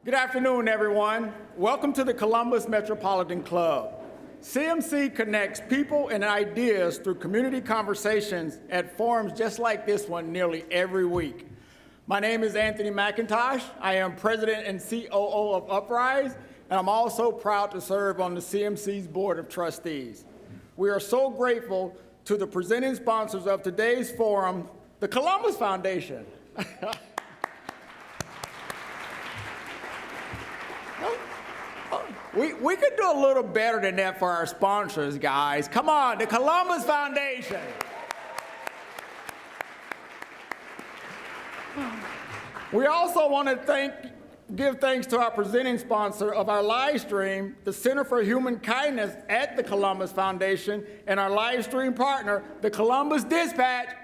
Good afternoon, everyone. Welcome to the Columbus Metropolitan Club. CMC connects people and ideas through community conversations at forums just like this one nearly every week. My name is Anthony McIntosh. I am President and COO of Uprise, and I'm also proud to serve on the CMC's Board of Trustees. We are so grateful to the presenting sponsors of today's forum, the Columbus Foundation. We could do a little better than that for our sponsors, guys. Come on, the Columbus Foundation. We also want to give thanks to our presenting sponsor of our live stream, the Center for Human Kindness at the Columbus Foundation, and our live stream partner, the Columbus Dispatch.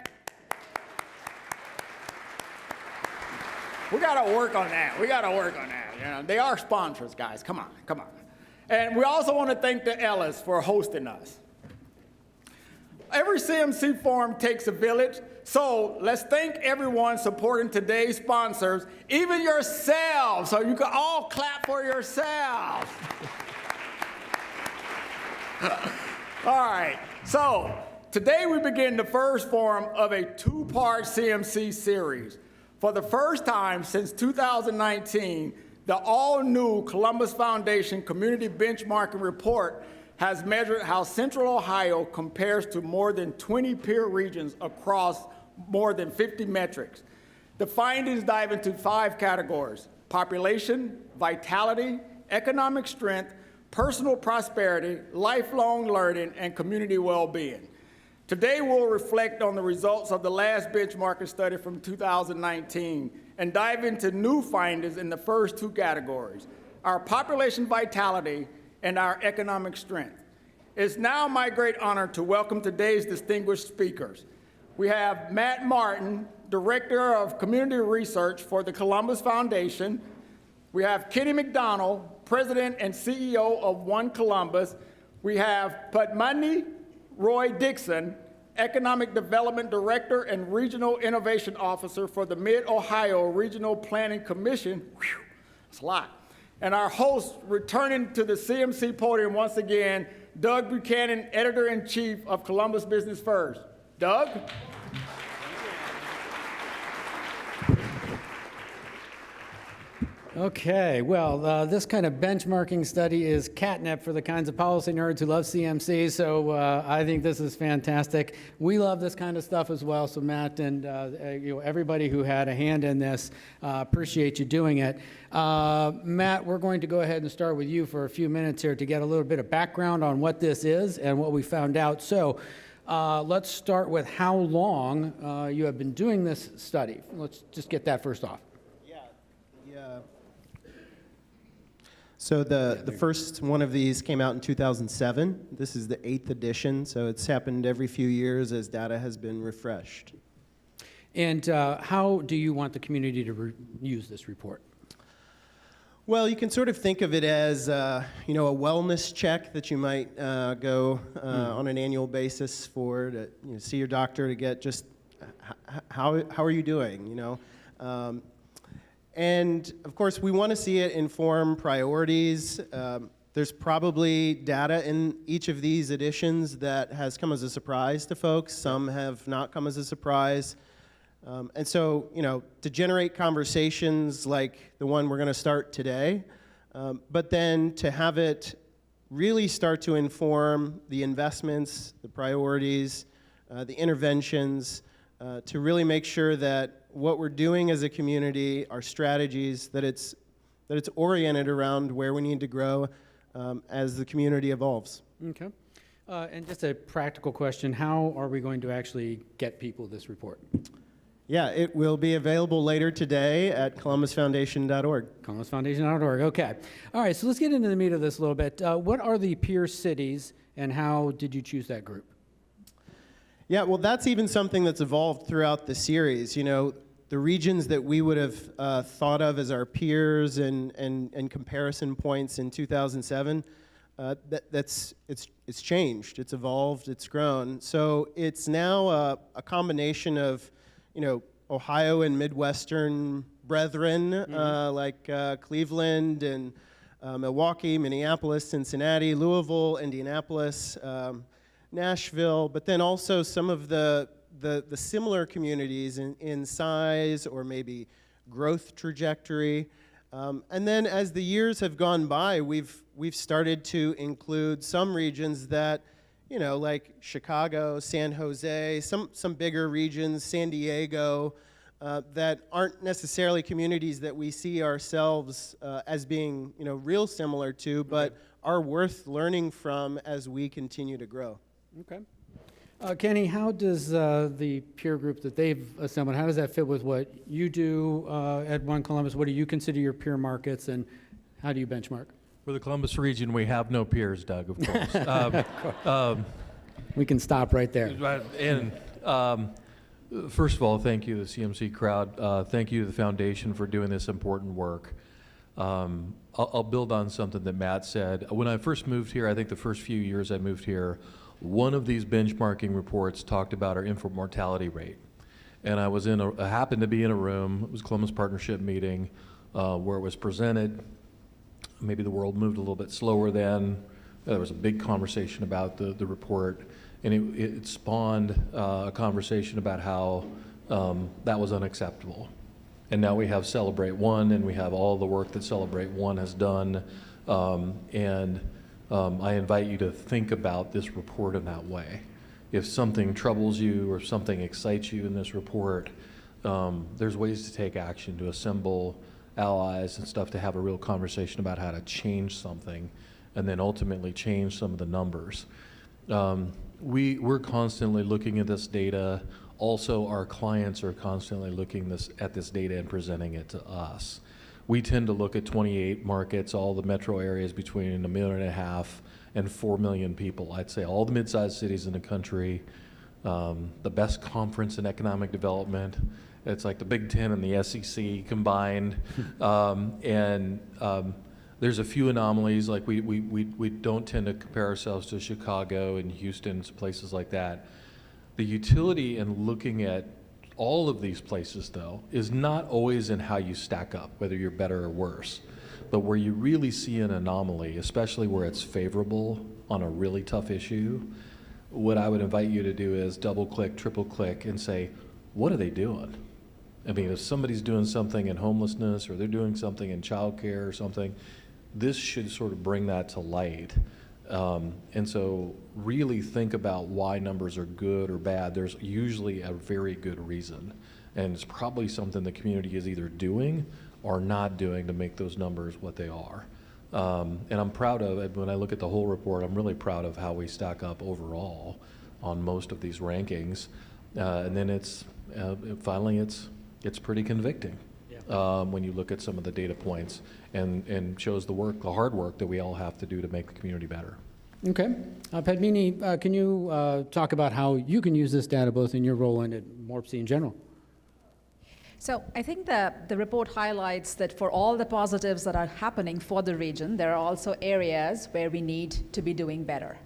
We got to work on that. You know, they are sponsors, guys. Come on. And we also want to thank the Ellis for hosting us. Every CMC forum takes a village, so let's thank everyone supporting today's sponsors, even yourselves, so you can all clap for yourselves. All right, so today we begin the first forum of a two-part CMC series. For the first time since 2019, the all-new Columbus Foundation Community Benchmarking Report has measured how Central Ohio compares to more than 20 peer regions across more than 50 metrics. The findings dive into 5 categories: population, vitality, economic strength, personal prosperity, lifelong learning, and community well-being. Today, we'll reflect on the results of the last benchmarking study from 2019 and dive into new findings in the first 2 categories, our population vitality and our economic strength. It's now my great honor to welcome today's distinguished speakers. We have Matt Martin, Director of Community Research for the Columbus Foundation. We have Kenny McDonald, President and CEO of One Columbus. We have Padmini, Roy-Dixon, Economic Development Director and Regional Innovation Officer for the Mid-Ohio Regional Planning Commission. Whew, that's a lot. And our host, returning to the CMC podium once again, Doug Buchanan, Editor-in-Chief of Columbus Business First. Doug? Okay, well, this kind of benchmarking study is catnip for the kinds of policy nerds who love CMC, so I think this is fantastic. We love this kind of stuff as well, so Matt and everybody who had a hand in this, appreciate you doing it. Matt, we're going to go ahead and start with you for a few minutes here to get a little bit of background on what this is and what we found out. So let's start with how long you have been doing this study. Let's just get that first off. So the first one of these came out in 2007. This is the 8th edition, so it's happened every few years as data has been refreshed. And how do you want the community to use this report? Well, you can sort of think of it as a wellness check that you might go on an annual basis for to see your doctor to get just how are you doing, And, of course, we want to see it inform priorities. There's probably data in each of these editions that has come as a surprise to folks. Some have not come as a surprise. And so, to generate conversations like the one we're going to start today, but then to have it really start to inform the investments, the priorities, the interventions, to really make sure that what we're doing as a community, our strategies, that it's oriented around where we need to grow as the community evolves. Okay. And just a practical question, how are we going to actually get people this report? Yeah, it will be available later today at columbusfoundation.org. columbusfoundation.org, okay. All right, so let's get into the meat of this a little bit. What are the peer cities, and how did you choose that group? Yeah, well, that's even something that's evolved throughout the series. The regions that we would have thought of as our peers and comparison points in 2007, it's changed, it's evolved, it's grown. So it's now a combination of, Ohio and Midwestern brethren like Cleveland and Milwaukee, Minneapolis, Cincinnati, Louisville, Indianapolis, Nashville, but then also some of the similar communities in size or maybe growth trajectory. And then as the years have gone by, we've started to include some regions that, you know, like Chicago, San Jose, some bigger regions, San Diego, that aren't necessarily communities that we see ourselves as being, you know, real similar to, but are worth learning from as we continue to grow. Okay. Kenny, how does the peer group that they've assembled, how does that fit with what you do at One Columbus? What do you consider your peer markets, and how do you benchmark? For the Columbus region, we have no peers, Doug, of course. We can stop right there. And first of all, thank you to the CMC crowd. Thank you to the foundation for doing this important work. I'll build on something that Matt said. When I first moved here, I think the first few years I moved here, one of these benchmarking reports talked about our infant mortality rate. And I happened to be in a room, it was a Columbus Partnership meeting, where it was presented. Maybe the world moved a little bit slower then. There was a big conversation about the report, and it spawned a conversation about how that was unacceptable. And now we have Celebrate One, and we have all the work that Celebrate One has done. I invite you to think about this report in that way. If something troubles you or if something excites you in this report, there's ways to take action, to assemble allies and stuff, to have a real conversation about how to change something and then ultimately change some of the numbers. We're constantly looking at this data. Also, our clients are constantly looking at this data and presenting it to us. We tend to look at 28 markets, all the metro areas between 1.5 million and 4 million people. I'd say all the mid-sized cities in the country, the best conference in economic development. It's like the Big Ten and the SEC combined. There's a few anomalies, like we don't tend to compare ourselves to Chicago and Houston, places like that. The utility in looking at all of these places, though, is not always in how you stack up, whether you're better or worse, but where you really see an anomaly, especially where it's favorable on a really tough issue. What I would invite you to do is double click, triple click, and say, what are they doing? I mean, if somebody's doing something in homelessness or they're doing something in childcare or something, this should sort of bring that to light. And so really think about why numbers are good or bad. There's usually a very good reason. And it's probably something the community is either doing or not doing to make those numbers what they are. And I'm proud of it. When I look at the whole report, I'm really proud of how we stack up overall on most of these rankings. And then finally it's pretty convicting. When you look at some of the data points and shows the hard work that we all have to do to make the community better. Okay. Padmini, can you talk about how you can use this data both in your role and at MORPC in general? So I think the report highlights that for all the positives that are happening for the region, there are also areas where we need to be doing better.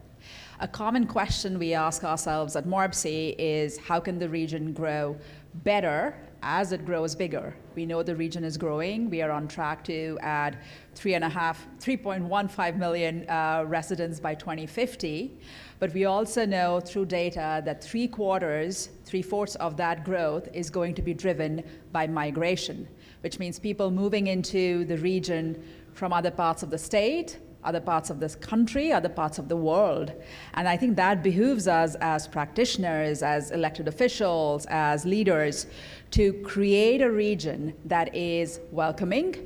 A common question we ask ourselves at MORPC is, how can the region grow better as it grows bigger? We know the region is growing. We are on track to add 3.15 million residents by 2050. But we also know through data that three-fourths of that growth is going to be driven by migration, which means people moving into the region from other parts of the state, other parts of this country, other parts of the world. And I think that behooves us as practitioners, as elected officials, as leaders, to create a region that is welcoming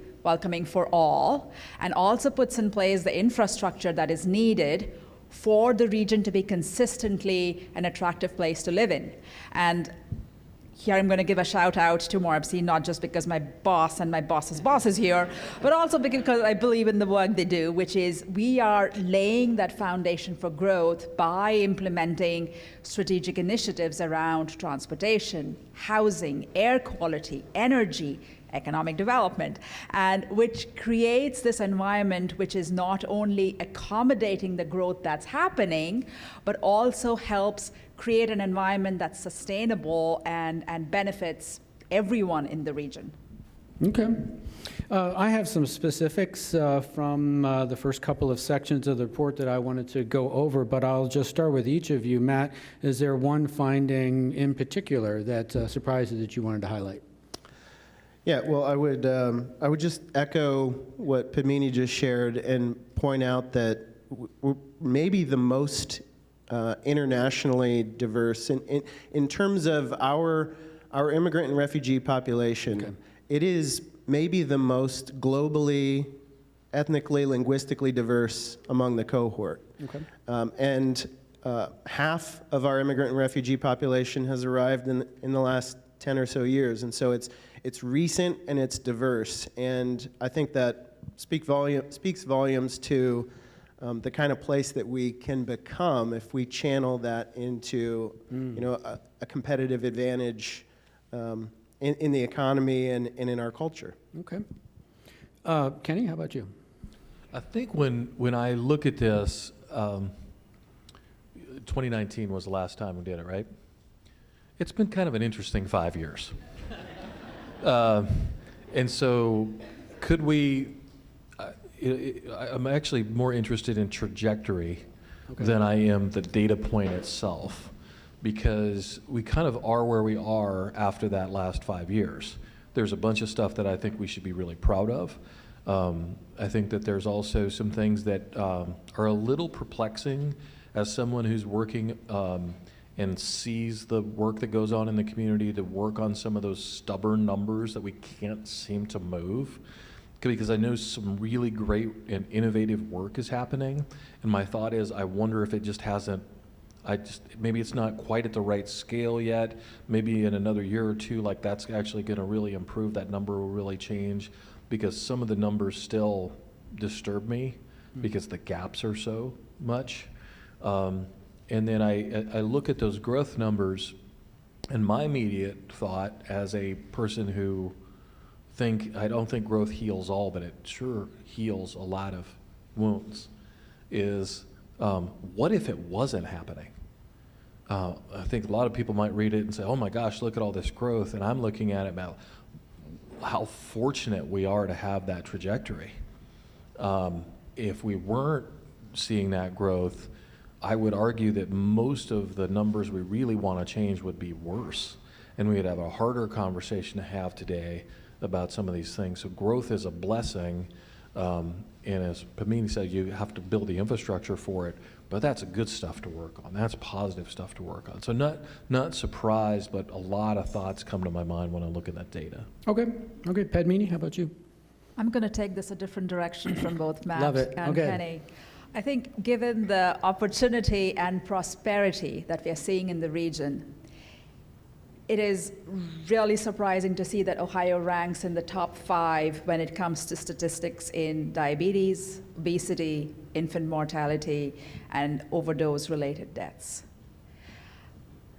for all, and also puts in place the infrastructure that is needed for the region to be consistently an attractive place to live in. And here I'm going to give a shout out to MORPC, not just because my boss and my boss's boss is here, but also because I believe in the work they do, which is we are laying that foundation for growth by implementing strategic initiatives around transportation, housing, air quality, energy, economic development, and which creates this environment which is not only accommodating the growth that's happening, but also helps create an environment that's sustainable and benefits everyone in the region. Okay. I have some specifics from the first couple of sections of the report that I wanted to go over, but I'll just start with each of you. Matt, is there one finding in particular that surprises that you wanted to highlight? Yeah, well, I would just echo what Padmini just shared and point out that we're maybe the most internationally diverse in terms of our immigrant and refugee population. Okay. It is maybe the most globally, ethnically, linguistically diverse among the cohort. Okay. And half of our immigrant and refugee population has arrived in the last 10 or so years, and so it's recent and it's diverse, and I think that speaks volumes to the kind of place that we can become if we channel that into a competitive advantage in the economy and in our culture. Okay. Kenny, how about you? I think when I look at this, 2019 was the last time we did it, right? It's been kind of an interesting 5 years. And so could we, I'm actually more interested in trajectory than I am the data point itself, because we kind of are where we are after that last 5 years. There's a bunch of stuff that I think we should be really proud of. I think that there's also some things that are a little perplexing as someone who's working and sees the work that goes on in the community to work on some of those stubborn numbers that we can't seem to move. Because I know some really great and innovative work is happening, and my thought is I wonder if it just hasn't, maybe it's not quite at the right scale yet. Maybe in another year or two, like that's actually going to really improve, that number will really change, because some of the numbers still disturb me because the gaps are so much. And then I look at those growth numbers, and my immediate thought as a person who I don't think growth heals all, but it sure heals a lot of wounds, is what if it wasn't happening? I think a lot of people might read it and say, oh my gosh, look at all this growth, and I'm looking at it about how fortunate we are to have that trajectory. If we weren't seeing that growth, I would argue that most of the numbers we really want to change would be worse, and we'd have a harder conversation to have today about some of these things. So growth is a blessing, and as Padmini said, you have to build the infrastructure for it, but that's good stuff to work on. That's positive stuff to work on. So not surprised, but a lot of thoughts come to my mind when I look at that data. Okay, Padmini, how about you? I'm going to take this a different direction from both Matt and Okay. Kenny. I think given the opportunity and prosperity that we are seeing in the region, it is really surprising to see that Ohio ranks in the top 5 when it comes to statistics in diabetes, obesity, infant mortality, and overdose-related deaths.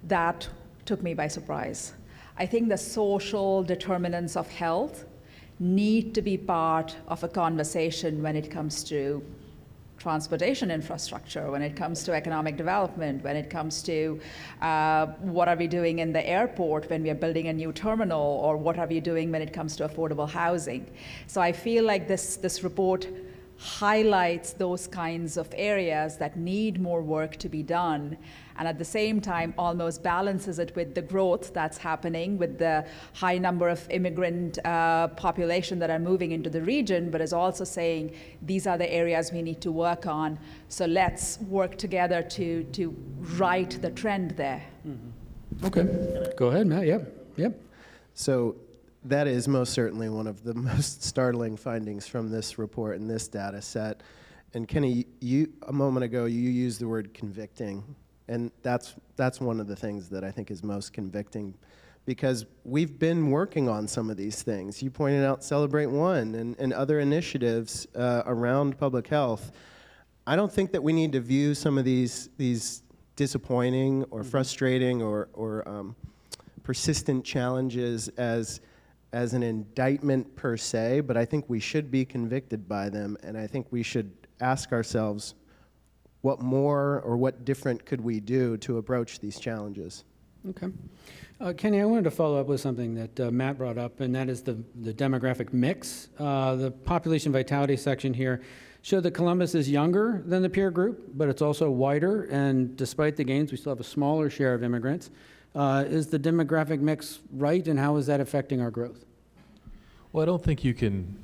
That took me by surprise. I think the social determinants of health need to be part of a conversation when it comes to transportation infrastructure, when it comes to economic development, when it comes to what are we doing in the airport when we are building a new terminal, or what are we doing when it comes to affordable housing. So I feel like this report highlights those kinds of areas that need more work to be done, and at the same time almost balances it with the growth that's happening with the high number of immigrant population that are moving into the region, but is also saying these are the areas we need to work on. So let's work together to right the trend there. Mm-hmm. Okay, go ahead, Matt. Yep. So that is most certainly one of the most startling findings from this report and this data set. And Kenny, a moment ago, you used the word convicting. And that's one of the things that I think is most convicting, because we've been working on some of these things. You pointed out Celebrate One and other initiatives around public health. I don't think that we need to view some of these disappointing or frustrating or persistent challenges as an indictment per se, but I think we should be convicted by them, and I think we should ask ourselves, what more or what different could we do to approach these challenges? Okay. Kenny, I wanted to follow up with something that Matt brought up, and that is the demographic mix. The population vitality section here showed that Columbus is younger than the peer group, but it's also whiter, and despite the gains, we still have a smaller share of immigrants. Is the demographic mix right, and how is that affecting our growth? Well, I don't think you can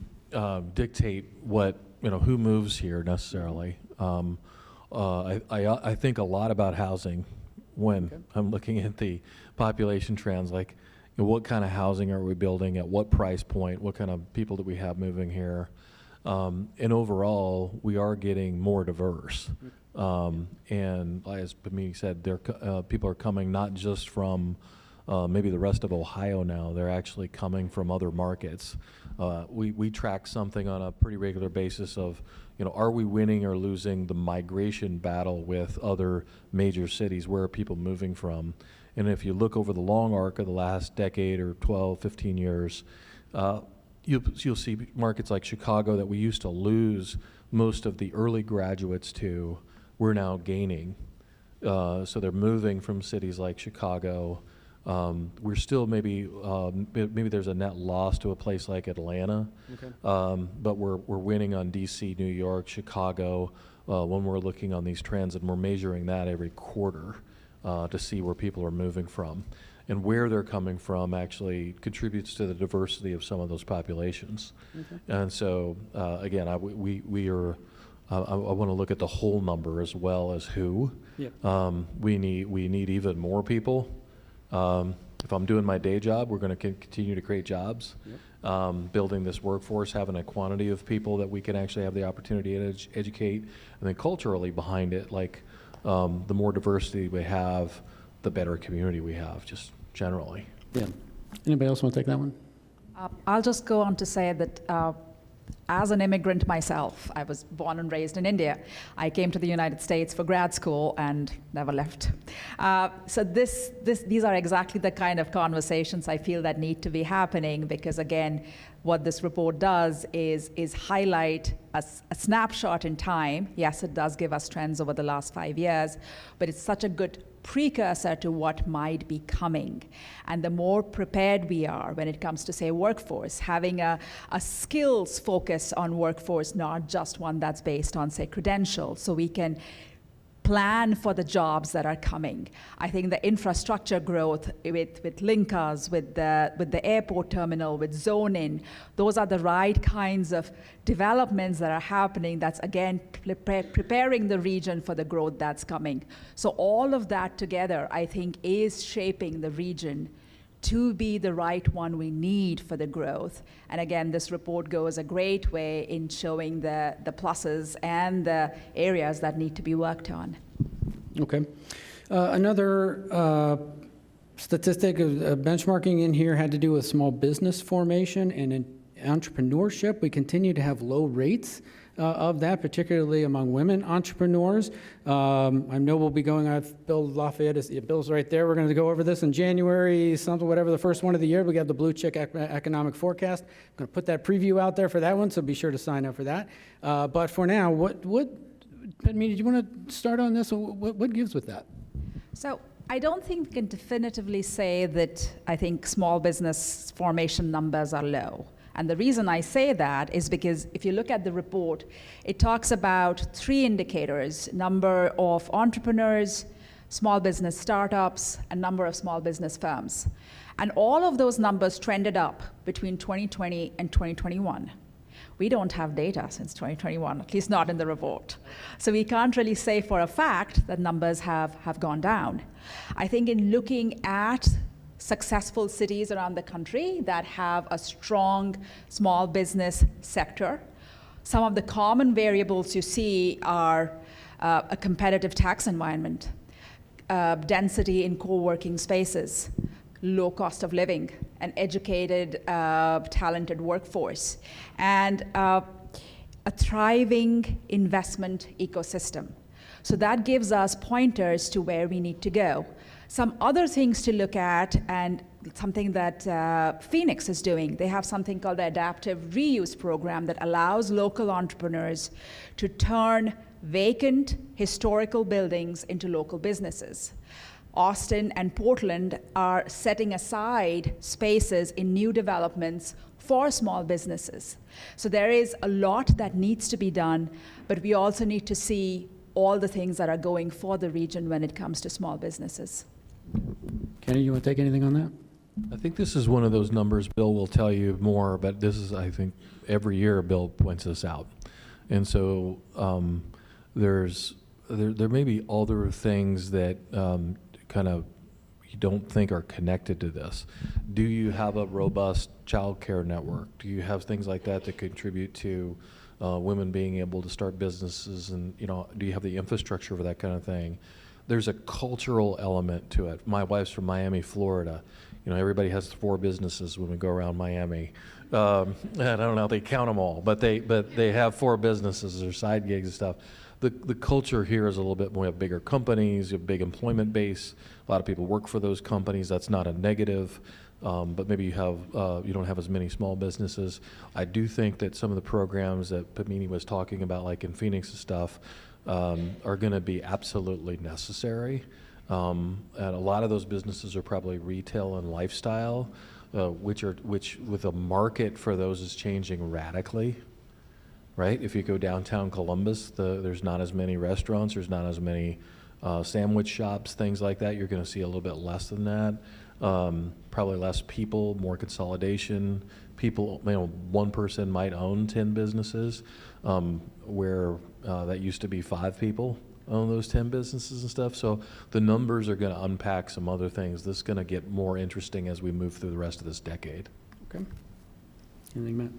dictate what, who moves here necessarily. I think a lot about housing when I'm looking at the population trends, like what kind of housing are we building, at what price point, what kind of people do we have moving here. And overall, we are getting more diverse. And as Padmini said, people are coming not just from maybe the rest of Ohio now, they're actually coming from other markets. We track something on a pretty regular basis of, are we winning or losing the migration battle with other major cities? Where are people moving from? And if you look over the long arc of the last decade or 12, 15 years, you'll see markets like Chicago that we used to lose most of the early graduates to, we're now gaining. So they're moving from cities like Chicago. We're still maybe there's a net loss to a place like Atlanta, but we're winning on DC, New York, Chicago when we're looking on these trends, and we're measuring that every quarter to see where people are moving from. And where they're coming from actually contributes to the diversity of some of those populations. And so again, I want to look at the whole number as well as who. We need even more people. If I'm doing my day job, we're going to continue to create jobs, building this workforce, having a quantity of people that we can actually have the opportunity to educate, and then culturally behind it, like the more diversity we have, the better community we have, just generally. Yeah. Anybody else want to take that one? I'll just go on to say that as an immigrant myself, I was born and raised in India. I came to the United States for grad school and never left. So these are exactly the kind of conversations I feel that need to be happening, because again, what this report does is highlight a snapshot in time. Yes, it does give us trends over the last 5 years, but it's such a good precursor to what might be coming. And the more prepared we are when it comes to, say, workforce, having a skills focus on workforce, not just one that's based on, say, credentials, so we can plan for the jobs that are coming. I think the infrastructure growth with Linkas, with the airport terminal, with zone-in, those are the right kinds of developments that are happening that's, again, preparing the region for the growth that's coming. So all of that together, I think, is shaping the region to be the right one we need for the growth. And again, this report goes a great way in showing the pluses and the areas that need to be worked on. Okay. Another statistic of benchmarking in here had to do with small business formation and in entrepreneurship. We continue to have low rates of that, particularly among women entrepreneurs. I know we'll be going on, Bill Lafayette, Bill's right there. We're going to go over this in January, something, whatever, the first one of the year. We got the Blue Chick Economic Forecast. I'm going to put that preview out there for that one, so be sure to sign up for that. But for now, Padmini, do you want to start on this? What gives with that? So I don't think we can definitively say that I think small business formation numbers are low. And the reason I say that is because if you look at the report, it talks about 3 indicators: number of entrepreneurs, small business startups, and number of small business firms. And all of those numbers trended up between 2020 and 2021. We don't have data since 2021, at least not in the report. So we can't really say for a fact that numbers have gone down. I think in looking at successful cities around the country that have a strong small business sector, some of the common variables you see are a competitive tax environment, density in co-working spaces, low cost of living, an educated, talented workforce, and a thriving investment ecosystem. So that gives us pointers to where we need to go. Some other things to look at, and something that Phoenix is doing, they have something called the Adaptive Reuse Program that allows local entrepreneurs to turn vacant historical buildings into local businesses. Austin and Portland are setting aside spaces in new developments for small businesses. So there is a lot that needs to be done, but we also need to see all the things that are going for the region when it comes to small businesses. Kenny, you want to take anything on that? I think this is one of those numbers, Bill will tell you more, but this is, I think, every year Bill points this out. And so there may be other things that kind of you don't think are connected to this. Do you have a robust child care network? Do you have things like that that contribute to women being able to start businesses? And, you know, do you have the infrastructure for that kind of thing? There's a cultural element to it. My wife's from Miami, Florida. You know, everybody has 4 businesses when we go around Miami. I don't know if they count them all, but they have 4 businesses or side gigs and stuff. The culture here is a little bit more. We have bigger companies, you have a big employment base. A lot of people work for those companies. That's not a negative, but maybe you don't have as many small businesses. I do think that some of the programs that Padmini was talking about, like in Phoenix and stuff, are going to be absolutely necessary. And a lot of those businesses are probably retail and lifestyle, which with a market for those is changing radically. Right? If you go downtown Columbus, there's not as many restaurants, there's not as many sandwich shops, things like that. You're going to see a little bit less than that. Probably less people, more consolidation. People, you know, one person might own 10 businesses, where that used to be 5 people own those 10 businesses and stuff. So the numbers are going to unpack some other things. This is going to get more interesting as we move through the rest of this decade. Okay. Anything, Matt?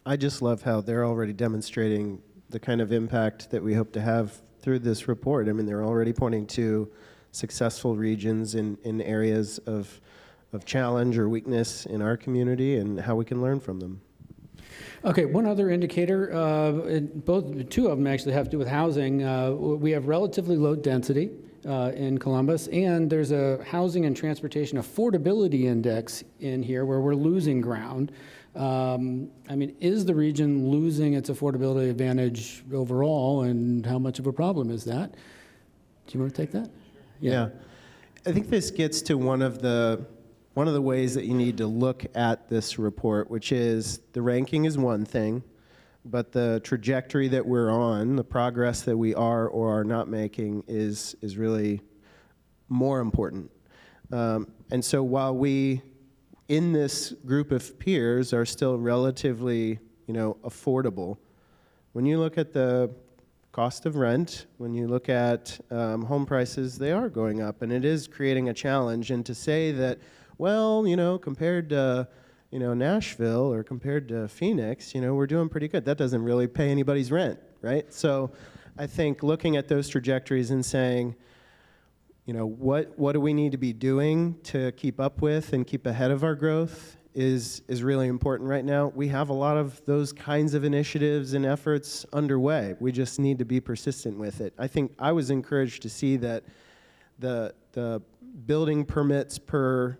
I just love how they're already demonstrating the kind of impact that we hope to have through this report. I mean, they're already pointing to successful regions in areas of challenge or weakness in our community and how we can learn from them. Okay, one other indicator, two of them actually have to do with housing. We have relatively low density in Columbus, and there's a housing and transportation affordability index in here where we're losing ground. I mean, is the region losing its affordability advantage overall, and how much of a problem is that? Do you want to take that? Yeah. I think this gets to one of the ways that you need to look at this report, which is the ranking is one thing, but the trajectory that we're on, the progress that we are or are not making is really more important. And so while we, in this group of peers, are still relatively, affordable, when you look at the cost of rent, when you look at home prices, they are going up, and it is creating a challenge. And to say that, well, compared to, Nashville or compared to Phoenix, we're doing pretty good. That doesn't really pay anybody's rent, right? So I think looking at those trajectories and saying, what do we need to be doing to keep up with and keep ahead of our growth is really important right now. We have a lot of those kinds of initiatives and efforts underway. We just need to be persistent with it. I think I was encouraged to see that the building permits per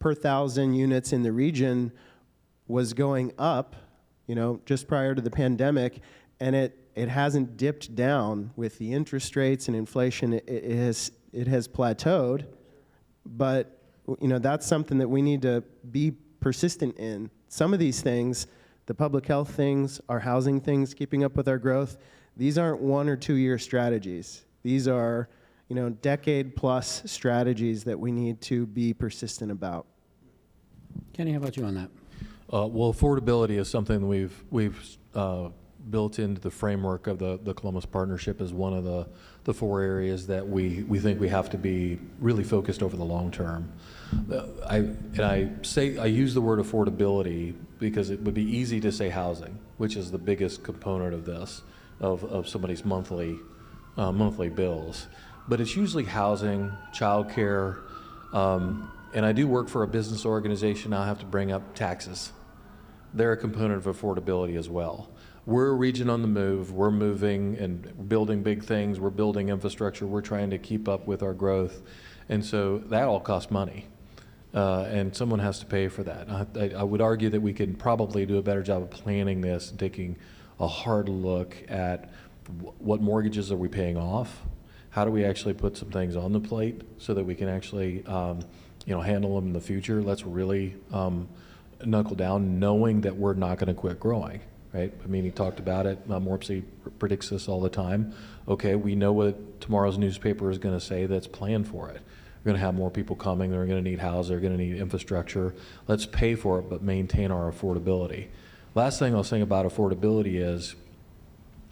1,000 units in the region was going up, just prior to the pandemic, and it hasn't dipped down with the interest rates and inflation. It has plateaued, but that's something that we need to be persistent in. Some of these things, the public health things, our housing things, keeping up with our growth, these aren't 1 or 2 year strategies. These are decade-plus strategies that we need to be persistent about. Kenny, how about you on that? Well, affordability is something we've built into the framework of the Columbus Partnership as one of the 4 areas that we think we have to be really focused over the long term. I use the word affordability because it would be easy to say housing, which is the biggest component of this, of somebody's monthly bills. But it's usually housing, childcare, and I do work for a business organization. I'll have to bring up taxes. They're a component of affordability as well. We're a region on the move. We're moving and building big things. We're building infrastructure. We're trying to keep up with our growth. And so that all costs money. And someone has to pay for that. I would argue that we can probably do a better job of planning this and taking a hard look at what mortgages are we paying off? how do we actually put some things on the plate so that we can actually, handle them in the future? Let's really knuckle down, knowing that we're not going to quit growing, right? I mean, he talked about it. MORPC predicts this all the time. Okay, we know what tomorrow's newspaper is going to say. That's plan for it. We're going to have more people coming. They're going to need houses. They're going to need infrastructure. Let's pay for it, but maintain our affordability. Last thing I'll say about affordability is,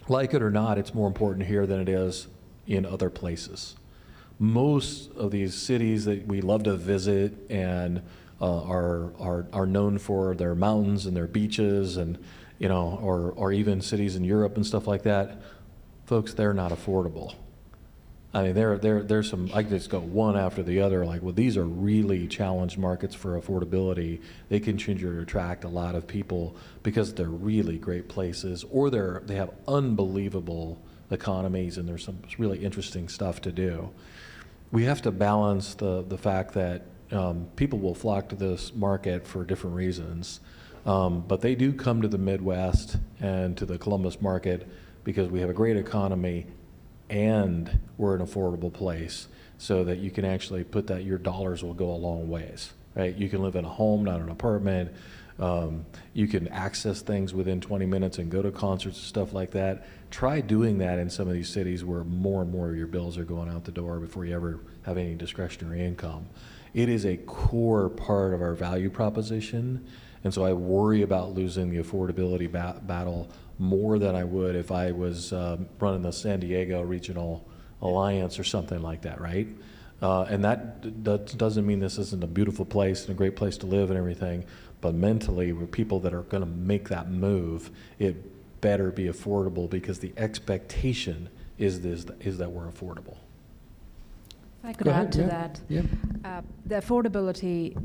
like it or not, it's more important here than it is in other places. Most of these cities that we love to visit and are known for their mountains and their beaches, and or even cities in Europe and stuff like that, folks, they're not affordable. I mean, there's some, I can just go one after the other, like, well, these are really challenged markets for affordability. They continue to attract a lot of people because they're really great places, or they have unbelievable economies, and there's some really interesting stuff to do. We have to balance the fact that people will flock to this market for different reasons, but they do come to the Midwest and to the Columbus market because we have a great economy and we're an affordable place, so that you can actually put that, your dollars will go a long ways, right? You can live in a home, not an apartment. You can access things within 20 minutes and go to concerts and stuff like that. Try doing that in some of these cities where more and more of your bills are going out the door before you ever have any discretionary income. It is a core part of our value proposition, and so I worry about losing the affordability battle more than I would if I was running the San Diego Regional Alliance or something like that, right? And that doesn't mean this isn't a beautiful place and a great place to live and everything, but mentally, we're people that are going to make that move. It better be affordable, because the expectation is that we're affordable. If I could Go add ahead, to yeah. that, Yeah. the affordability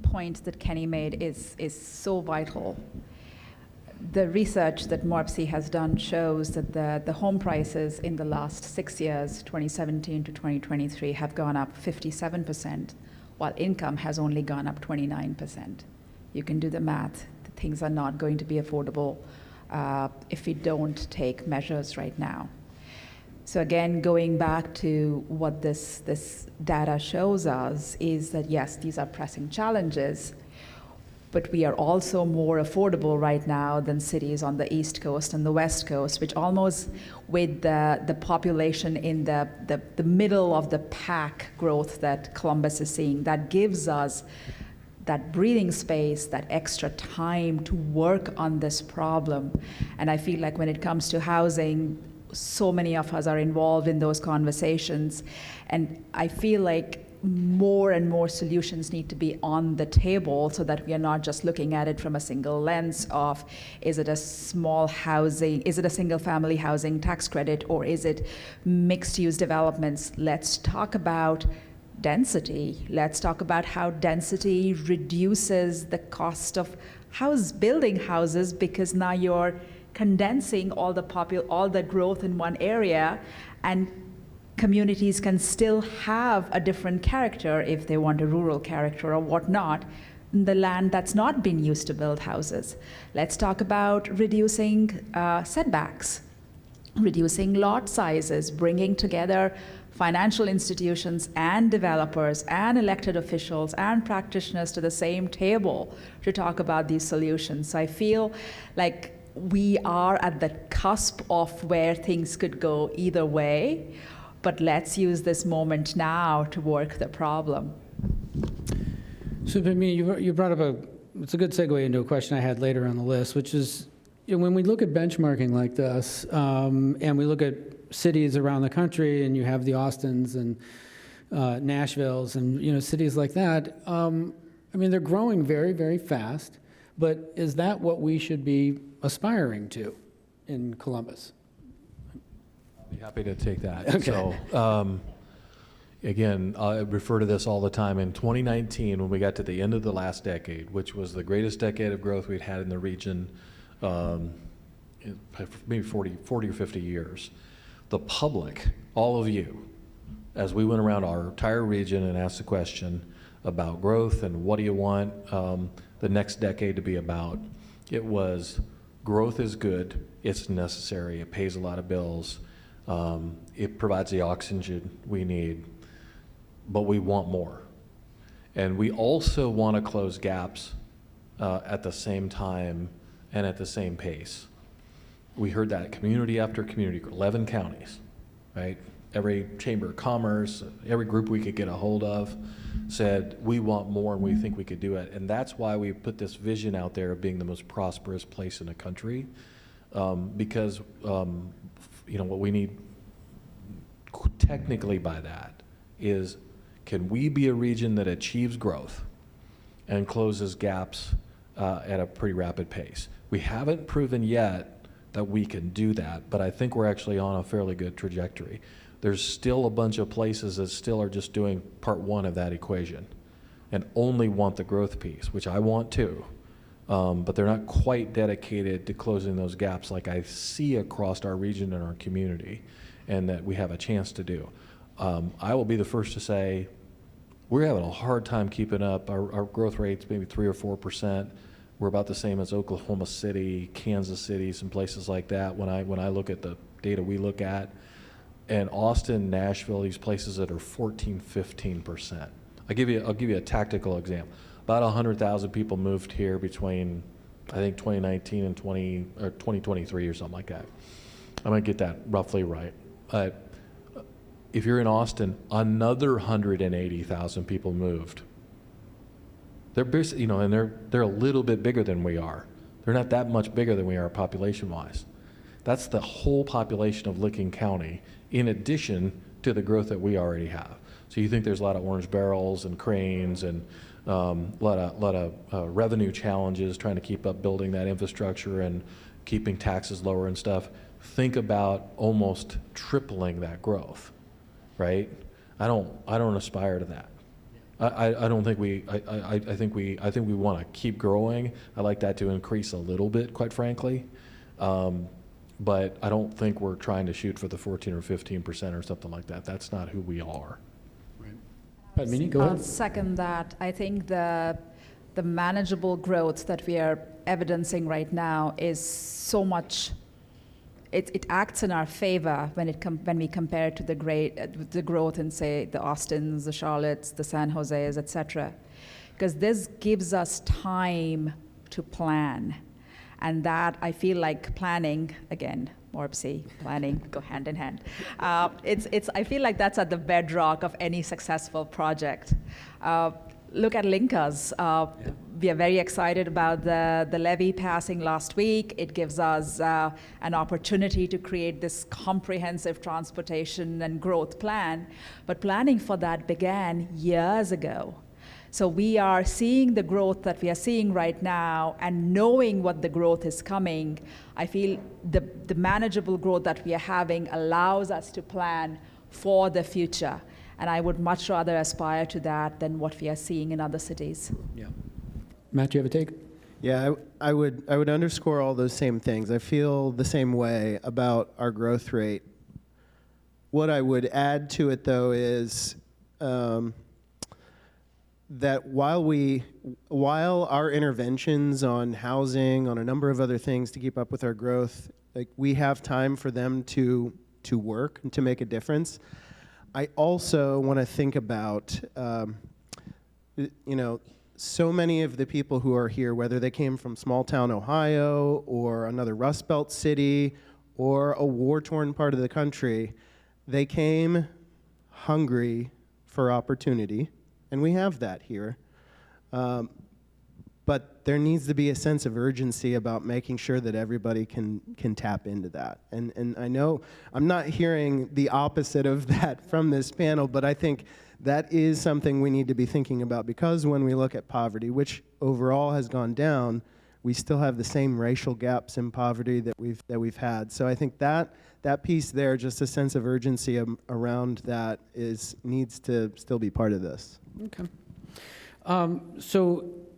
point that Kenny made is so vital. The research that MORPC has done shows that the home prices in the last 6 years, 2017 to 2023, have gone up 57%, while income has only gone up 29%. You can do the math. Things are not going to be affordable if we don't take measures right now. So again, going back to what this data shows us is that, yes, these are pressing challenges, but we are also more affordable right now than cities on the East Coast and the West Coast, which almost, with the population in the middle of the pack growth that Columbus is seeing, that gives us that breathing space, that extra time to work on this problem. And I feel like when it comes to housing, so many of us are involved in those conversations, and I feel like more and more solutions need to be on the table, so that we are not just looking at it from a single lens of, is it a small housing, is it a single family housing tax credit, or is it mixed use developments? Let's talk about density. Let's talk about how density reduces the cost of building houses, because now you're condensing all the growth in one area, and communities can still have a different character if they want a rural character or whatnot, the land that's not been used to build houses. Let's talk about reducing setbacks, reducing lot sizes, bringing together financial institutions and developers and elected officials and practitioners to the same table to talk about these solutions. So I feel like we are at the cusp of where things could go either way, but let's use this moment now to work the problem. So, Padmini, you brought up it's a good segue into a question I had later on the list, which is, when we look at benchmarking like this, and we look at cities around the country, and you have the Austins and Nashvilles and cities like that, they're growing very, very fast, but is that what we should be aspiring to in Columbus? I'll be happy to take that. Okay. So, again, I refer to this all the time. In 2019, when we got to the end of the last decade, which was the greatest decade of growth we'd had in the region, maybe 40 or 50 years, the public, all of you, as we went around our entire region and asked the question about growth and what do you want the next decade to be about, it was growth is good, it's necessary, it pays a lot of bills, It provides the oxygen we need, but we want more. And we also want to close gaps at the same time and at the same pace. We heard that community after community, 11 counties, right? Every chamber of commerce, every group we could get a hold of said, we want more and we think we could do it. And that's why we put this vision out there of being the most prosperous place in the country, because what we need technically by that is, can we be a region that achieves growth and closes gaps at a pretty rapid pace? We haven't proven yet that we can do that, but I think we're actually on a fairly good trajectory. There's still a bunch of places that still are just doing part one of that equation and only want the growth piece, which I want too, but they're not quite dedicated to closing those gaps like I see across our region and our community, and that we have a chance to do. I will be the first to say, we're having a hard time keeping up. Our growth rate's maybe 3 or 4%. We're about the same as Oklahoma City, Kansas City, some places like that when I look at the data we look at. And Austin, Nashville, these places that are 14, 15%. I'll give you a tactical example. About 100,000 people moved here between, I think, 2019 and 2023 or something like that. I'm gonna get that roughly right. If you're in Austin, another 180,000 people moved. They're basically, and they're a little bit bigger than we are. They're not that much bigger than we are population-wise. That's the whole population of Licking County, in addition to the growth that we already have. So you think there's a lot of orange barrels and cranes and a lot of revenue challenges trying to keep up building that infrastructure and keeping taxes lower and stuff. Think about almost tripling that growth, right? I don't aspire to that. I don't think we. I think we want to keep growing. I like that to increase a little bit, quite frankly. But I don't think we're trying to shoot for the 14 or 15% or something like that. That's not who we are. Padmini, go I'll ahead. second that. I think the manageable growth that we are evidencing right now is so much. It acts in our favor when we compare it to the growth in, say, the Austins, the Charlottes, the San Jose's, etc. Because this gives us time to plan. And that, I feel like planning, again, MORPC, planning, go hand in hand. I feel like that's at the bedrock of any successful project. Look at Linkers. We are very excited about the levy passing last week. It gives us an opportunity to create this comprehensive transportation and growth plan. But planning for that began years ago. So we are seeing the growth that we are seeing right now, and knowing what the growth is coming, I feel the manageable growth that we are having allows us to plan for the future. And I would much rather aspire to that than what we are seeing in other cities. Yeah. Matt, do you have a take? Yeah, I would underscore all those same things. I feel the same way about our growth rate. What I would add to it, though, is that while our interventions on housing, on a number of other things to keep up with our growth, like, we have time for them to work and to make a difference, I also want to think about, so many of the people who are here, whether they came from small town Ohio or another Rust Belt city or a war-torn part of the country, they came hungry for opportunity. And we have that here. But there needs to be a sense of urgency about making sure that everybody can tap into that. And I know I'm not hearing the opposite of that from this panel, but I think that is something we need to be thinking about, because when we look at poverty, which overall has gone down, we still have the same racial gaps in poverty that we've had. So I think that piece there, just a sense of urgency around that, needs to still be part of this. Okay.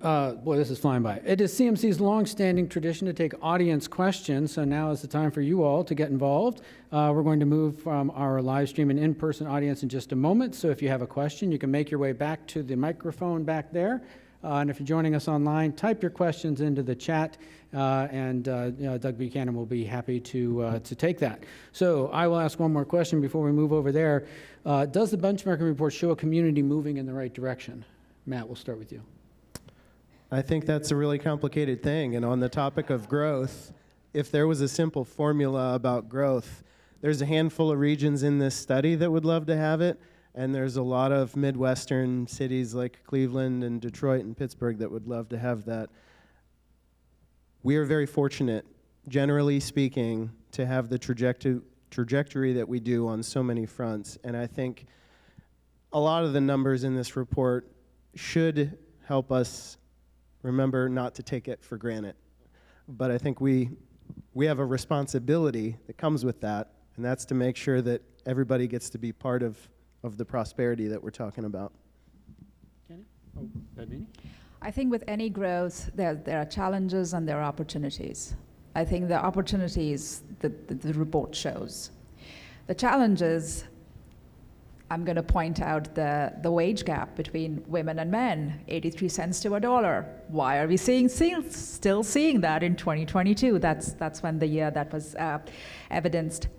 Boy, this is flying by. It is CMC's long-standing tradition to take audience questions, so now is the time for you all to get involved. We're going to move from our live stream and in-person audience in just a moment, so if you have a question, you can make your way back to the microphone back there. And if you're joining us online, type your questions into the chat, and Doug Buchanan will be happy to take that. So I will ask one more question before we move over there. Does the benchmarking report show a community moving in the right direction? Matt, we'll start with you. I think that's a really complicated thing. And on the topic of growth, if there was a simple formula about growth, there's a handful of regions in this study that would love to have it, and there's a lot of Midwestern cities like Cleveland and Detroit and Pittsburgh that would love to have that. We are very fortunate, generally speaking, to have the trajectory that we do on so many fronts, and I think a lot of the numbers in this report should help us remember not to take it for granted. But I think we have a responsibility that comes with that, and that's to make sure that everybody gets to be part of the prosperity that we're talking about. Kenny? Oh, Padmini? I think with any growth, there are challenges and there are opportunities. I think the opportunities that the report shows. The challenges, I'm going to point out the wage gap between women and men, 83 cents to $1. Why are we still seeing that in 2022? That's when the year that was evidenced.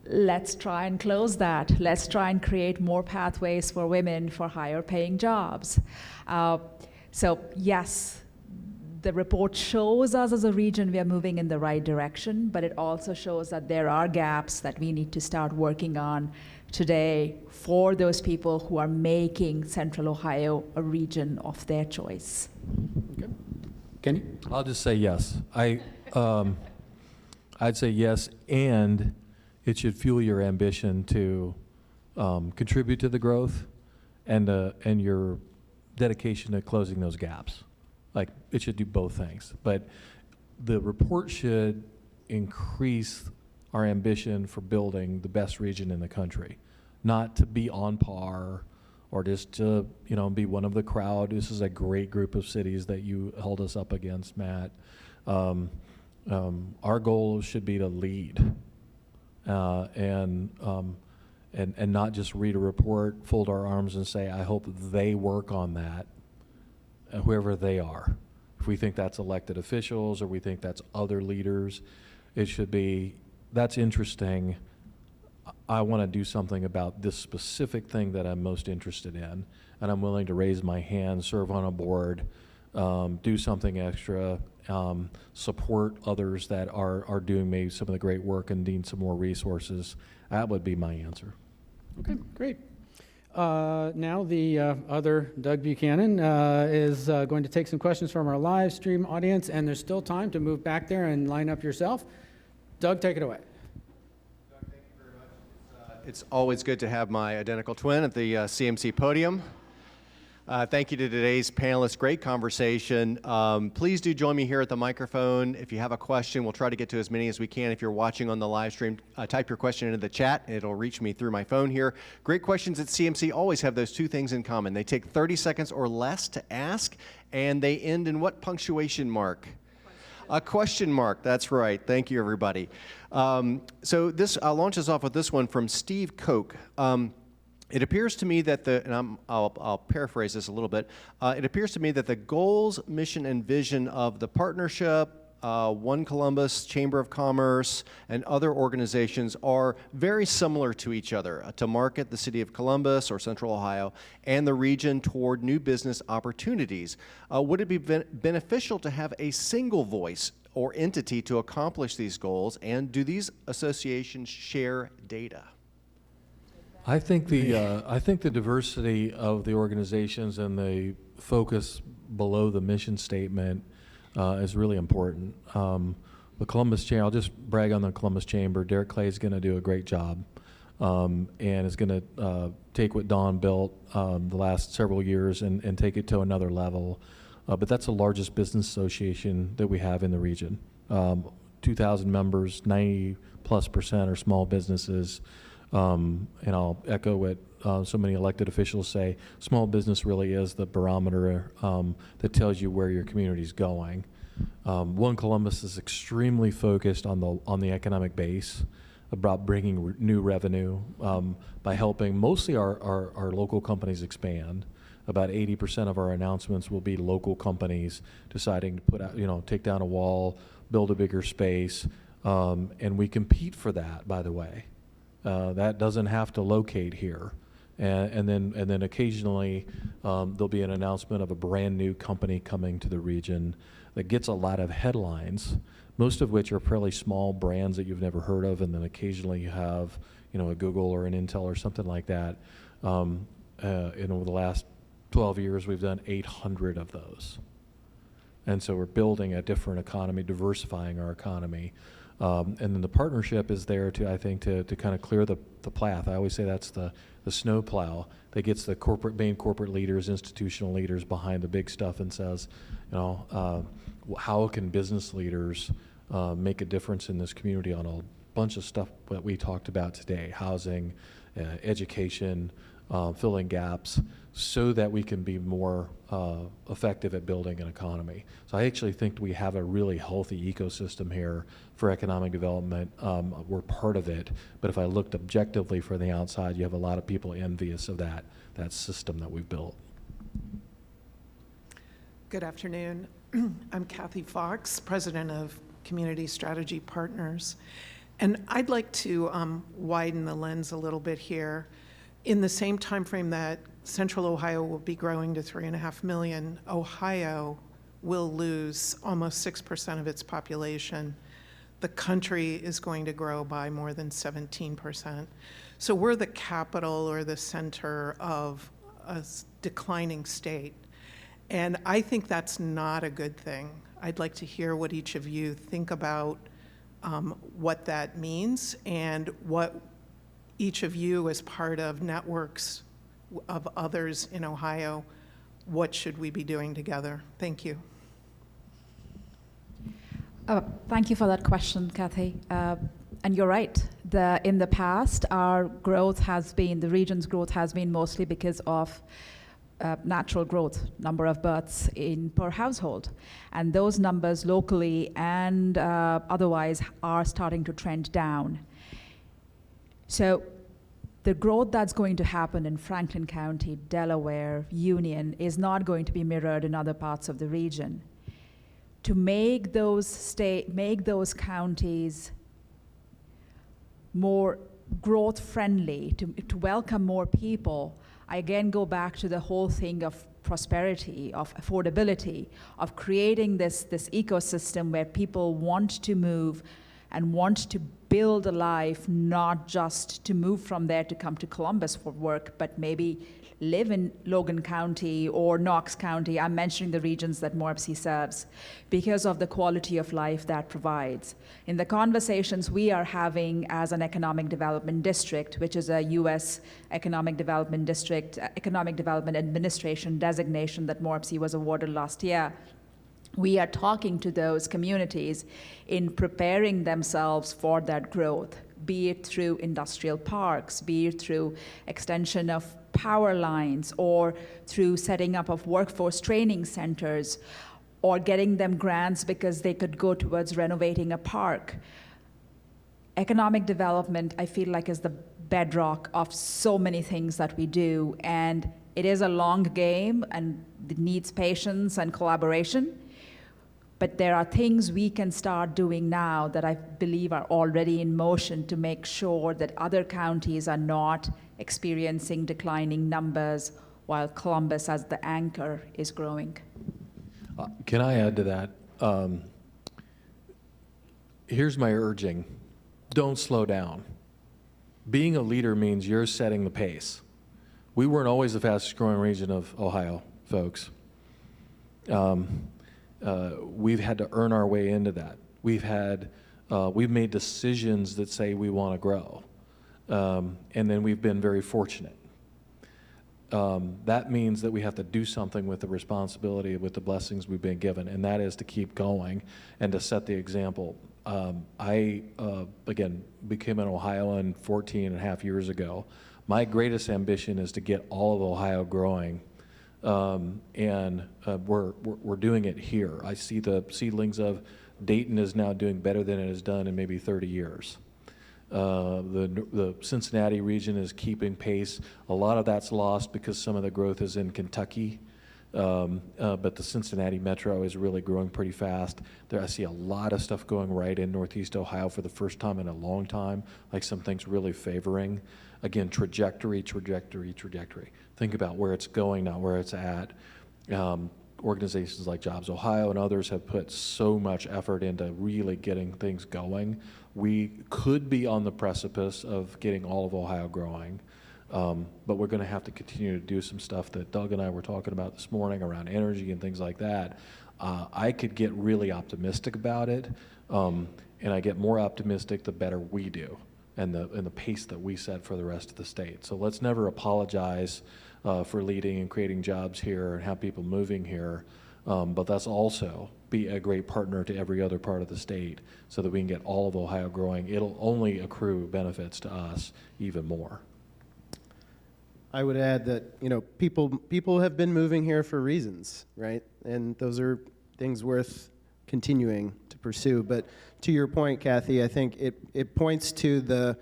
Let's try and close that. Let's try and create more pathways for women for higher paying jobs. So yes, the report shows us as a region we are moving in the right direction, but it also shows that there are gaps that we need to start working on today for those people who are making Central Ohio a region of their choice. Okay. Kenny? I'll just say yes. I'd say yes, and it should fuel your ambition to contribute to the growth and your dedication to closing those gaps. Like, it should do both things. But the report should increase our ambition for building the best region in the country, not to be on par or just to, be one of the crowd. This is a great group of cities that you held us up against, Matt. Our goal should be to lead and not just read a report, fold our arms and say, I hope they work on that, whoever they are. If we think that's elected officials or we think that's other leaders, it should be, that's interesting. I want to do something about this specific thing that I'm most interested in, and I'm willing to raise my hand, serve on a board, do something extra, support others that are doing maybe some of the great work and need some more resources. That would be my answer. Okay, great. Now the other Doug Buchanan is going to take some questions from our live stream audience, and there's still time to move back there and line up yourself. Doug, take it away. Doug, thank you very much. It's always good to have my identical twin at the CMC podium. Thank you to today's panelists. Great conversation. Please do join me here at the microphone. If you have a question, we'll try to get to as many as we can. If you're watching on the live stream, type your question into the chat. It'll reach me through my phone here. Great questions at CMC always have those two things in common. They take 30 seconds or less to ask, and they end in what punctuation mark? A question mark, that's right. Thank you, everybody. So this launches off with this one from Steve Koch. It appears to me that I'll paraphrase this a little bit. It appears to me that the goals, mission, and vision of the partnership, One Columbus, Chamber of Commerce, and other organizations are very similar to each other to market the city of Columbus or Central Ohio and the region toward new business opportunities. Would it be beneficial to have a single voice or entity to accomplish these goals, and do these associations share data? I think the diversity of the organizations and the focus below the mission statement is really important. The Columbus Chamber, I'll just brag on the Columbus Chamber. Derek Clay is going to do a great job and is going to take what Don built the last several years and take it to another level. But that's the largest business association that we have in the region. 2,000 members, 90+% are small businesses. And I'll echo what so many elected officials say. Small business really is the barometer that tells you where your community is going. One Columbus is extremely focused on the economic base, about bringing new revenue by helping mostly our local companies expand. about 80% of our announcements will be local companies deciding to put out, take down a wall, build a bigger space, and we compete for that, by the way. That doesn't have to locate here. And then occasionally there'll be an announcement of a brand new company coming to the region that gets a lot of headlines, most of which are fairly small brands that you've never heard of, and then occasionally you have a Google or an Intel or something like that. And over the last 12 years, we've done 800 of those. And so we're building a different economy, diversifying our economy. And then the partnership is there to, I think, to kind of clear the path. I always say that's the snow plow that gets the main corporate leaders, institutional leaders behind the big stuff and says, how can business leaders make a difference in this community on a bunch of stuff that we talked about today, housing, education, filling gaps, so that we can be more effective at building an economy. So I actually think we have a really healthy ecosystem here for economic development. We're part of it, but if I looked objectively from the outside, you have a lot of people envious of that system that we've built. Good afternoon. I'm Kathy Fox, president of Community Strategy Partners. And I'd like to widen the lens a little bit here. In the same time frame that Central Ohio will be growing to 3.5 million, Ohio will lose almost 6% of its population. The country is going to grow by more than 17%. So we're the capital or the center of a declining state. And I think that's not a good thing. I'd like to hear what each of you think about what that means and what each of you as part of networks of others in Ohio, what should we be doing together? Thank you. Thank you for that question, Kathy. And you're right. In the past, our growth has been, the region's growth has been mostly because of natural growth, number of births per household. And those numbers locally and otherwise are starting to trend down. So the growth that's going to happen in Franklin County, Delaware, Union is not going to be mirrored in other parts of the region. To make those counties more growth friendly, to welcome more people, I again go back to the whole thing of prosperity, of affordability, of creating this ecosystem where people want to move and want to build a life, not just to move from there to come to Columbus for work, but maybe live in Logan County or Knox County. I'm mentioning the regions that MORPC serves because of the quality of life that provides. In the conversations we are having as an economic development district, which is a U.S. economic development district, economic development administration designation that MORPC was awarded last year, we are talking to those communities in preparing themselves for that growth, be it through industrial parks, be it through extension of power lines, or through setting up of workforce training centers, or getting them grants because they could go towards renovating a park. Economic development, I feel like, is the bedrock of so many things that we do, and it is a long game and it needs patience and collaboration. But there are things we can start doing now that I believe are already in motion to make sure that other counties are not experiencing declining numbers while Columbus, as the anchor, is growing. Can I add to that? Here's my urging. Don't slow down. Being a leader means you're setting the pace. We weren't always the fastest growing region of Ohio, folks. We've had to earn our way into that. We've made decisions that say we want to grow, and then we've been very fortunate. That means that we have to do something with the responsibility, with the blessings we've been given, and that is to keep going and to set the example. I, again, became an Ohioan 14 and a half years ago. My greatest ambition is to get all of Ohio growing. And we're doing it here. I see the seedlings of Dayton is now doing better than it has done in maybe 30 years. The Cincinnati region is keeping pace. A lot of that's lost because some of the growth is in Kentucky. But the Cincinnati metro is really growing pretty fast. I see a lot of stuff going right in Northeast Ohio for the first time in a long time, like some things really favoring. Again, trajectory. Think about where it's going, not where it's at. Organizations like Jobs Ohio and others have put so much effort into really getting things going. We could be on the precipice of getting all of Ohio growing. But we're going to have to continue to do some stuff that Doug and I were talking about this morning around energy and things like that. I could get really optimistic about it, and I get more optimistic the better we do and the pace that we set for the rest of the state. So let's never apologize for leading and creating jobs here and have people moving here, but let's also be a great partner to every other part of the state so that we can get all of Ohio growing. It'll only accrue benefits to us even more. I would add that, people have been moving here for reasons, right? And those are things worth continuing to pursue. But to your point, Kathy, I think it points to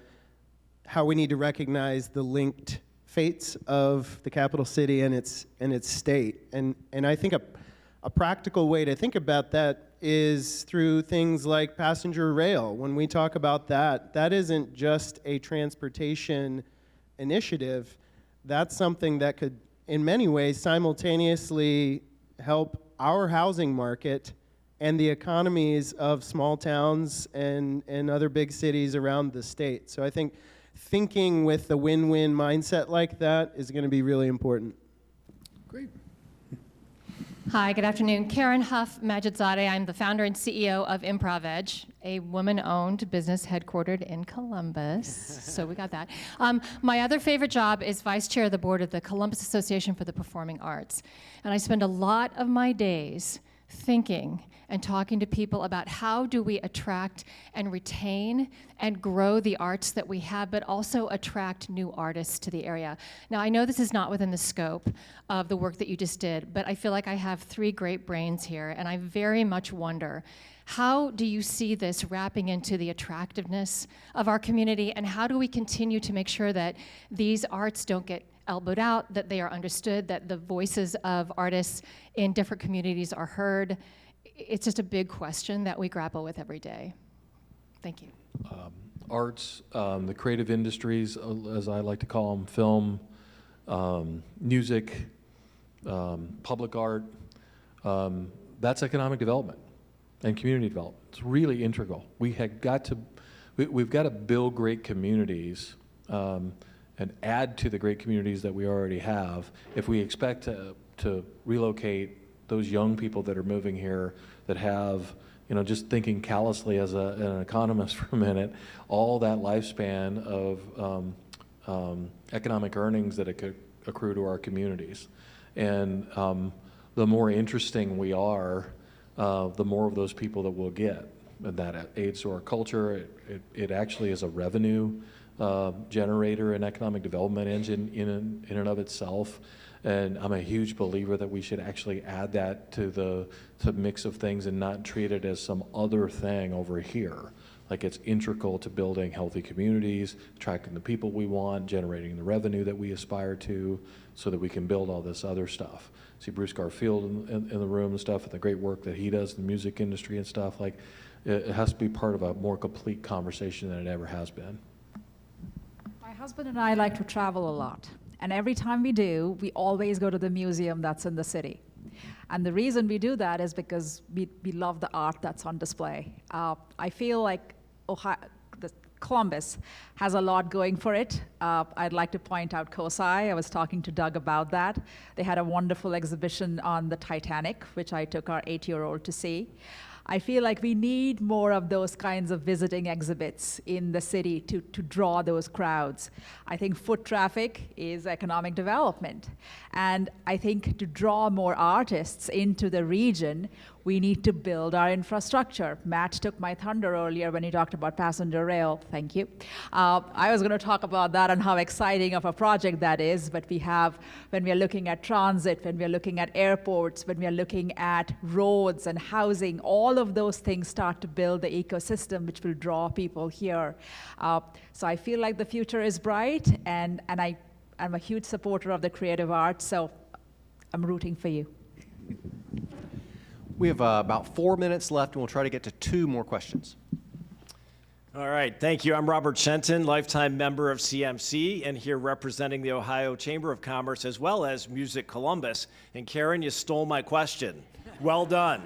how we need to recognize the linked fates of the capital city and its state. And I think a practical way to think about that is through things like passenger rail. When we talk about that isn't just a transportation initiative. That's something that could, in many ways, simultaneously help our housing market and the economies of small towns and other big cities around the state. So I think thinking with the win-win mindset like that is going to be really important. Great. Hi, good afternoon. Karen Huff Majidzadeh. I'm the founder and CEO of Improv Edge, a woman-owned business headquartered in Columbus. So we got that. My other favorite job is vice chair of the board of the Columbus Association for the Performing Arts. And I spend a lot of my days thinking and talking to people about how do we attract and retain and grow the arts that we have, but also attract new artists to the area. Now, I know this is not within the scope of the work that you just did, but I feel like I have three great brains here, and I very much wonder, how do you see this wrapping into the attractiveness of our community, and how do we continue to make sure that these arts don't get elbowed out, that they are understood, that the voices of artists in different communities are heard? It's just a big question that we grapple with every day. Thank you. Arts, the creative industries, as I like to call them, film, music, public art, that's economic development and community development. It's really integral. We've got to build great communities and add to the great communities that we already have if we expect to relocate those young people that are moving here that have, just thinking callously as an economist for a minute, all that lifespan of economic earnings that it could accrue to our communities. And the more interesting we are, the more of those people that we'll get. And that aids to our culture. It actually is a revenue generator and economic development engine in and of itself. And I'm a huge believer that we should actually add that to the mix of things and not treat it as some other thing over here. Like, it's integral to building healthy communities, attracting the people we want, generating the revenue that we aspire to, so that we can build all this other stuff. See Bruce Garfield in the room and stuff, and the great work that he does in the music industry and stuff. Like, it has to be part of a more complete conversation than it ever has been. My husband and I like to travel a lot. And every time we do, we always go to the museum that's in the city. And the reason we do that is because we love the art that's on display. I feel like Columbus has a lot going for it. I'd like to point out COSI. I was talking to Doug about that. They had a wonderful exhibition on the Titanic, which I took our 8-year-old to see. I feel like we need more of those kinds of visiting exhibits in the city to draw those crowds. I think foot traffic is economic development. And I think to draw more artists into the region, we need to build our infrastructure. Matt took my thunder earlier when he talked about passenger rail. Thank you. I was going to talk about that and how exciting of a project that is, but when we are looking at transit, when we are looking at airports, when we are looking at roads and housing, all of those things start to build the ecosystem which will draw people here. So I feel like the future is bright, and I'm a huge supporter of the creative arts, so I'm rooting for you. We have about 4 minutes left, and we'll try to get to 2 more questions. All right, thank you. I'm Robert Shenton, lifetime member of CMC, and here representing the Ohio Chamber of Commerce as well as Music Columbus. And Karen, you stole my question. Well done.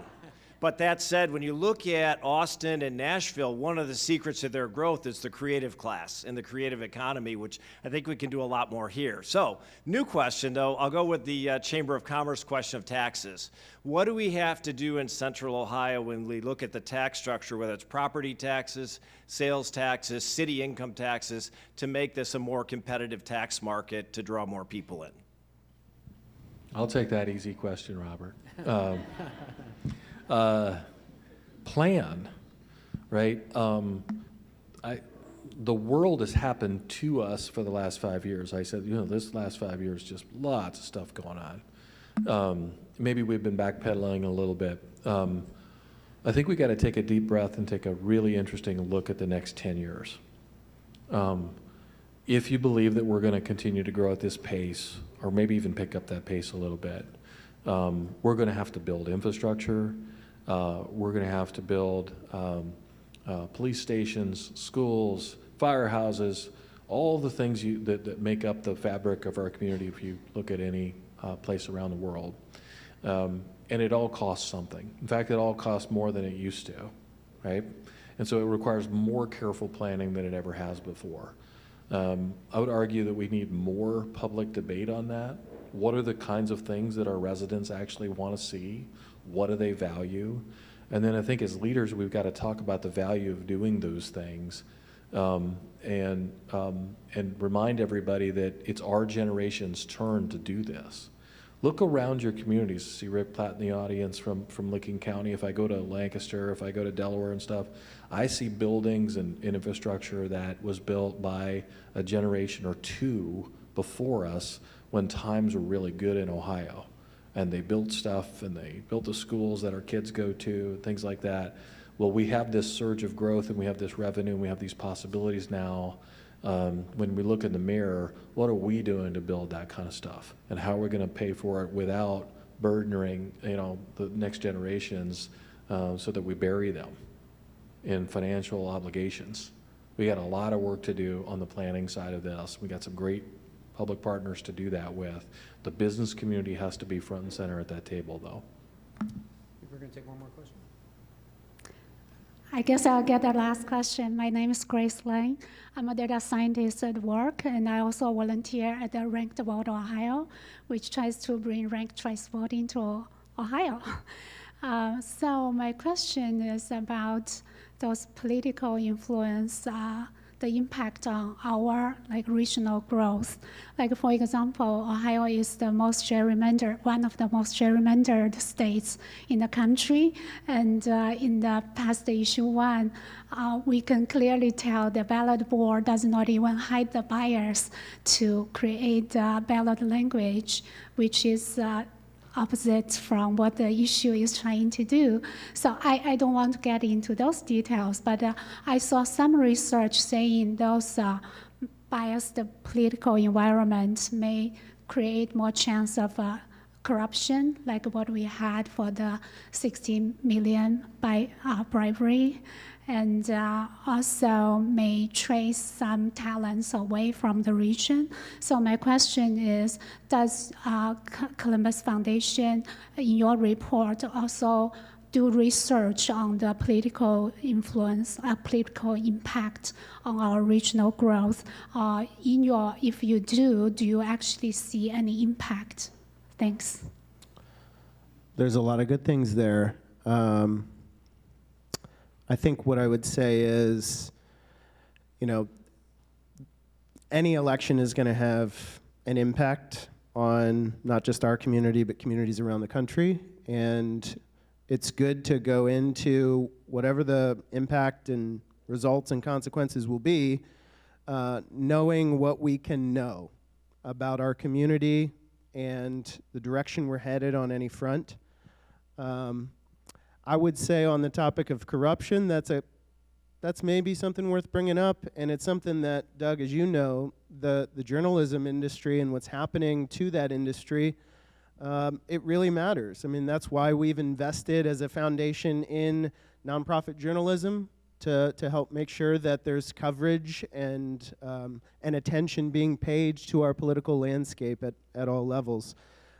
But that said, when you look at Austin and Nashville, one of the secrets of their growth is the creative class and the creative economy, which I think we can do a lot more here. So, new question though, I'll go with the Chamber of Commerce question of taxes. What do we have to do in Central Ohio when we look at the tax structure, whether it's property taxes, sales taxes, city income taxes, to make this a more competitive tax market to draw more people in? I'll take that easy question, Robert. Plan, right? The world has happened to us for the last 5 years. I said, this last 5 years, just lots of stuff going on. Maybe we've been backpedaling a little bit. I think we got to take a deep breath and take a really interesting look at the next 10 years. If you believe that we're going to continue to grow at this pace, or maybe even pick up that pace a little bit, we're going to have to build infrastructure. We're going to have to build police stations, schools, firehouses, all the things that make up the fabric of our community if you look at any place around the world. And it all costs something. In fact, it all costs more than it used to, right? And so it requires more careful planning than it ever has before. I would argue that we need more public debate on that. What are the kinds of things that our residents actually want to see? What do they value? And then I think as leaders, we've got to talk about the value of doing those things, and remind everybody that it's our generation's turn to do this. Look around your communities. See Rick Platt in the audience from Licking County. If I go to Lancaster, if I go to Delaware and stuff, I see buildings and infrastructure that was built by a generation or two before us when times were really good in Ohio. And they built stuff, and they built the schools that our kids go to, things like that. Well, we have this surge of growth, and we have this revenue, and we have these possibilities now. When we look in the mirror, what are we doing to build that kind of stuff? And how are we going to pay for it without burdening, the next generations, so that we bury them in financial obligations? We got a lot of work to do on the planning side of this. We got some great public partners to do that with. The business community has to be front and center at that table, though. We're going to take one more question. I guess I'll get the last question. My name is Grace Lane. I'm a data scientist at work, and I also volunteer at the Ranked Vote Ohio, which tries to bring ranked choice voting to Ohio. So my question is about those political influence, the impact on our regional growth. For example, Ohio is the most gerrymandered, one of the most gerrymandered states in the country. And in the past issue 1, we can clearly tell the ballot board does not even hide the bias to create a ballot language, which is opposite from what the issue is trying to do. So I don't want to get into those details, but I saw some research saying those biased political environment may create more chance of corruption, like what we had for the 16 million by bribery, and also may trace some talents away from the region. So my question is, does Columbus Foundation, in your report, also do research on the political influence, political impact on our regional growth? If you do you actually see any impact? Thanks. There's a lot of good things there. I think what I would say is, any election is going to have an impact on not just our community, but communities around the country. And It's good to go into whatever the impact and results and consequences will be, knowing what we can know about our community and the direction we're headed on any front. I would say on the topic of corruption, that's maybe something worth bringing up, and it's something that, Doug, as you know, the journalism industry and what's happening to that industry, it really matters. I mean, that's why we've invested as a foundation in nonprofit journalism to help make sure that there's coverage and attention being paid to our political landscape at all levels.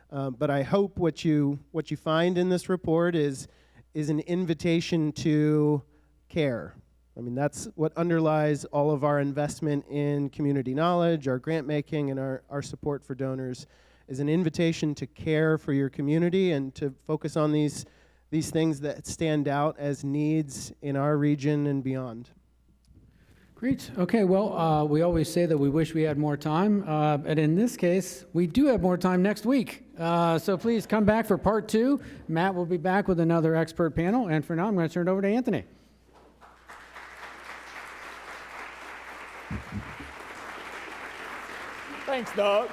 But I hope what you find in this report is an invitation to care. I mean, that's what underlies all of our investment in community knowledge, our grant making, and our support for donors, is an invitation to care for your community and to focus on these things that stand out as needs in our region and beyond. Great. Okay, well, we always say that we wish we had more time, and in this case, we do have more time next week. So please come back for part 2. Matt will be back with another expert panel, and for now, I'm going to turn it over to Anthony. Thanks, Doug.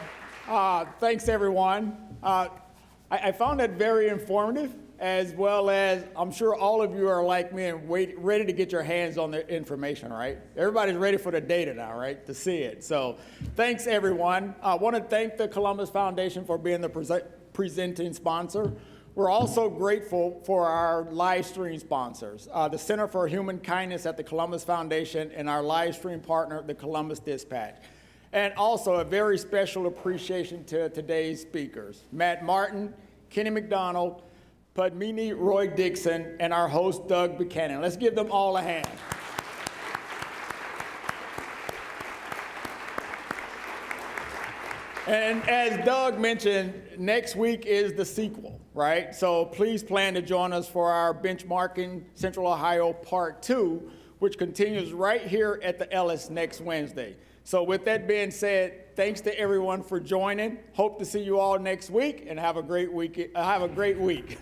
Thanks, everyone. I found it very informative, as well as I'm sure all of you are like me and ready to get your hands on the information, right? Everybody's ready for the data now, right, to see it. So thanks, everyone. I want to thank the Columbus Foundation for being the presenting sponsor. We're also grateful for our live stream sponsors, the Center for Human Kindness at the Columbus Foundation and our live stream partner, the Columbus Dispatch. And also a very special appreciation to today's speakers, Matt Martin, Kenny McDonald, Padmini, Roy-Dixon, and our host, Doug Buchanan. Let's give them all a hand. And as Doug mentioned, next week is the sequel, right? So please plan to join us for our Benchmarking Central Ohio Part 2, which continues right here at the Ellis next Wednesday. So with that being said, thanks to everyone for joining. Hope to see you all next week, and have a great week.